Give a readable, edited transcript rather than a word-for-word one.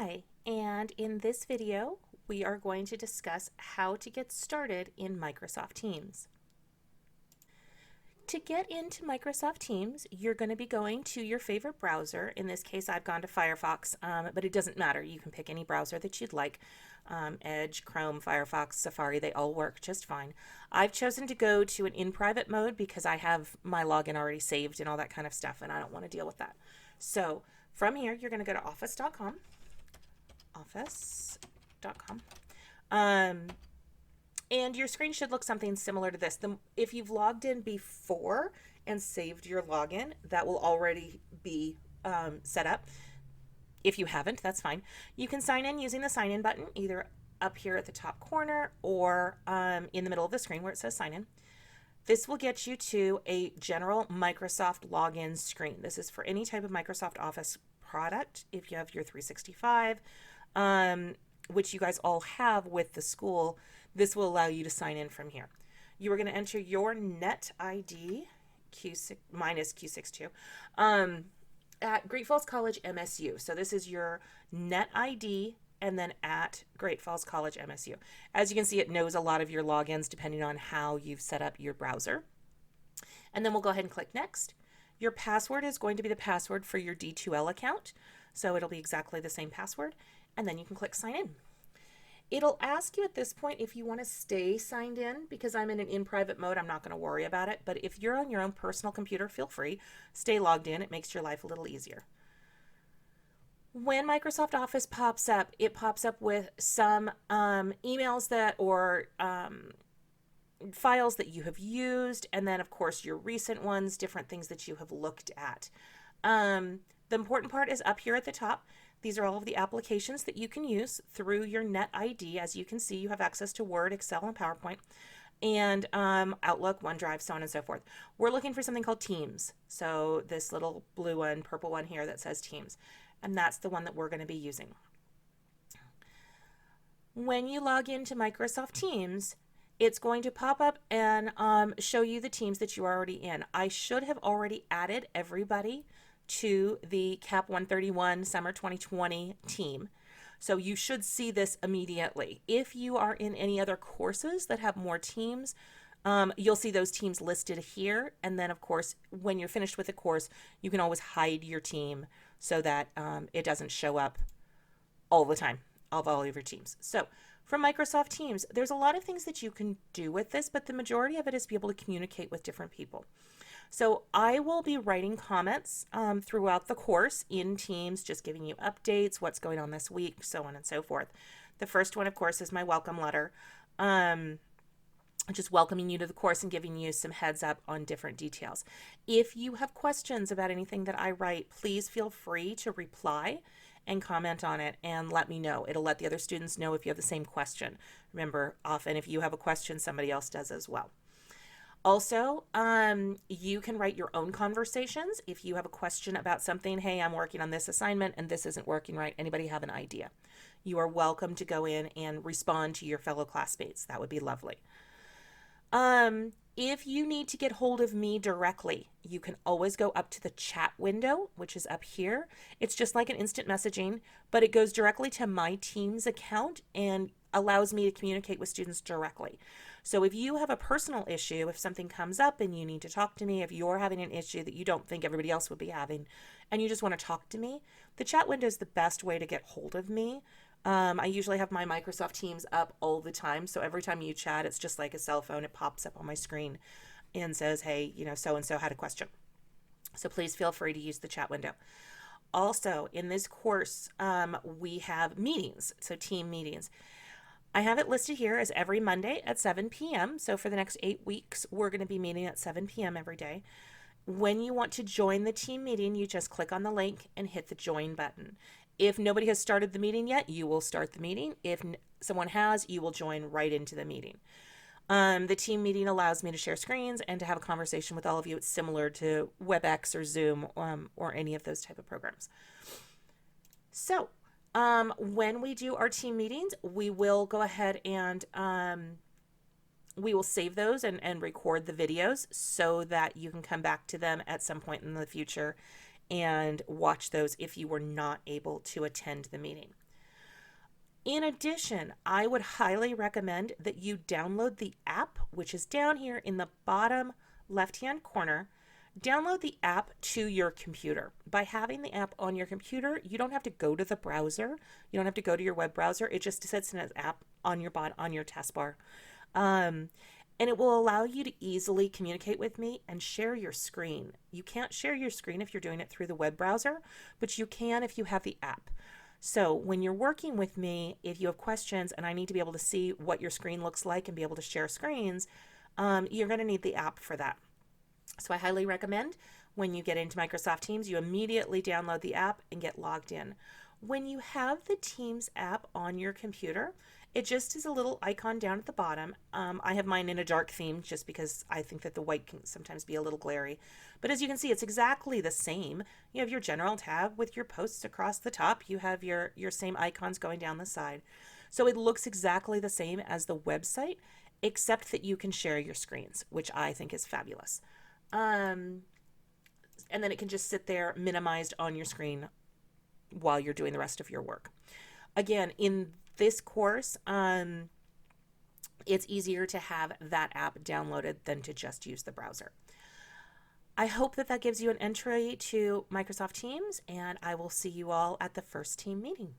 Hi, and in this video, we are going to discuss how to get started in Microsoft Teams. To get into Microsoft Teams, you're going to be going to your favorite browser. In this case, I've gone to Firefox, but it doesn't matter. You can pick any browser that you'd like. Edge, Chrome, Firefox, Safari, they all work just fine. I've chosen to go to an in-private mode because I have my login already saved and all that kind of stuff, and I don't want to deal with that. So from here, you're going to go to office.com. Office.com. And your screen should look something similar to this. If you've logged in before and saved your login, that will already be set up. If you haven't, that's fine. You can sign in using the sign in button, either up here at the top corner or in the middle of the screen where it says sign in. This will get you to a general Microsoft login screen. This is for any type of Microsoft Office product. If you have your 365, which you guys all have with the school, this will allow you to sign in from here. You are going to enter your net ID, Q6, minus Q62, at Great Falls College MSU. So this is your net ID and then at Great Falls College MSU. As you can see, it knows a lot of your logins depending on how you've set up your browser. And then we'll go ahead and click next. Your password is going to be the password for your D2L account. So it'll be exactly the same password. And then you can click sign in. It'll ask you at this point if you want to stay signed in. Because I'm in an in-private mode, I'm not going to worry about it. But if you're on your own personal computer, feel free. Stay logged in. It makes your life a little easier. When Microsoft Office pops up, it pops up with some emails that or files that you have used, and then of course your recent ones, different things that you have looked at. The important part is up here at the top. These are all of the applications that you can use through your net ID. As you can see, you have access to Word, Excel, and PowerPoint, and Outlook, OneDrive, so on and so forth. We're looking for something called Teams. So this little blue one, purple one here that says Teams, and that's the one that we're going to be using. When you log into Microsoft Teams, it's going to pop up and show you the teams that you're already in. I should have already added everybody to the CAP 131 Summer 2020 team. So you should see this immediately. If you are in any other courses that have more teams, you'll see those teams listed here. And then of course, when you're finished with the course, you can always hide your team so that it doesn't show up all the time of all of your teams. So from Microsoft Teams, there's a lot of things that you can do with this, but the majority of it is be able to communicate with different people. So I will be writing comments throughout the course in Teams, just giving you updates, what's going on this week, so on and so forth. The first one, of course, is my welcome letter, just welcoming you to the course and giving you some heads up on different details. If you have questions about anything that I write, please feel free to reply and comment on it and let me know. It'll let the other students know if you have the same question. Remember, often if you have a question, somebody else does as well. Also, you can write your own conversations. If you have a question about something, hey, I'm working on this assignment and this isn't working right. Anybody have an idea? You are welcome to go in and respond to your fellow classmates. That would be lovely. If you need to get hold of me directly, you can always go up to the chat window, which is up here. It's just like an instant messaging, but it goes directly to my Teams account and allows me to communicate with students directly. So if you have a personal issue, if something comes up and you need to talk to me, if you're having an issue that you don't think everybody else would be having, and you just want to talk to me, the chat window is the best way to get hold of me. I usually have my Microsoft Teams up all the time. So every time you chat, it's just like a cell phone. It pops up on my screen and says, hey, so-and-so had a question. So please feel free to use the chat window. Also, in this course, we have meetings, so team meetings. I have it listed here as every Monday at 7 p.m. So for the next 8 weeks, we're going to be meeting at 7 p.m. every day. When you want to join the team meeting, you just click on the link and hit the join button. If nobody has started the meeting yet, you will start the meeting. If someone has, you will join right into the meeting. The team meeting allows me to share screens and to have a conversation with all of you. It's similar to WebEx or Zoom or any of those type of programs. So when we do our team meetings, we will go ahead and we will save those and record the videos so that you can come back to them at some point in the future and watch those if you were not able to attend the meeting. In addition, I would highly recommend that you download the app, which is down here in the bottom left-hand corner. Download the app to your computer. By having the app on your computer, you don't have to go to the browser. You don't have to go to your web browser. It just sits in an app on your taskbar. And it will allow you to easily communicate with me and share your screen. You can't share your screen if you're doing it through the web browser, but you can if you have the app. So when you're working with me, if you have questions and I need to be able to see what your screen looks like and be able to share screens, you're going to need the app for that. So I highly recommend when you get into Microsoft Teams, you immediately download the app and get logged in. When you have the Teams app on your computer, it just is a little icon down at the bottom. I have mine in a dark theme just because I think that the white can sometimes be a little glary. But as you can see, it's exactly the same. You have your general tab with your posts across the top. You have your same icons going down the side. So it looks exactly the same as the website, except that you can share your screens, which I think is fabulous. And then it can just sit there minimized on your screen while you're doing the rest of your work. Again, in this course, it's easier to have that app downloaded than to just use the browser. I hope that gives you an entry to Microsoft Teams, and I will see you all at the first team meeting.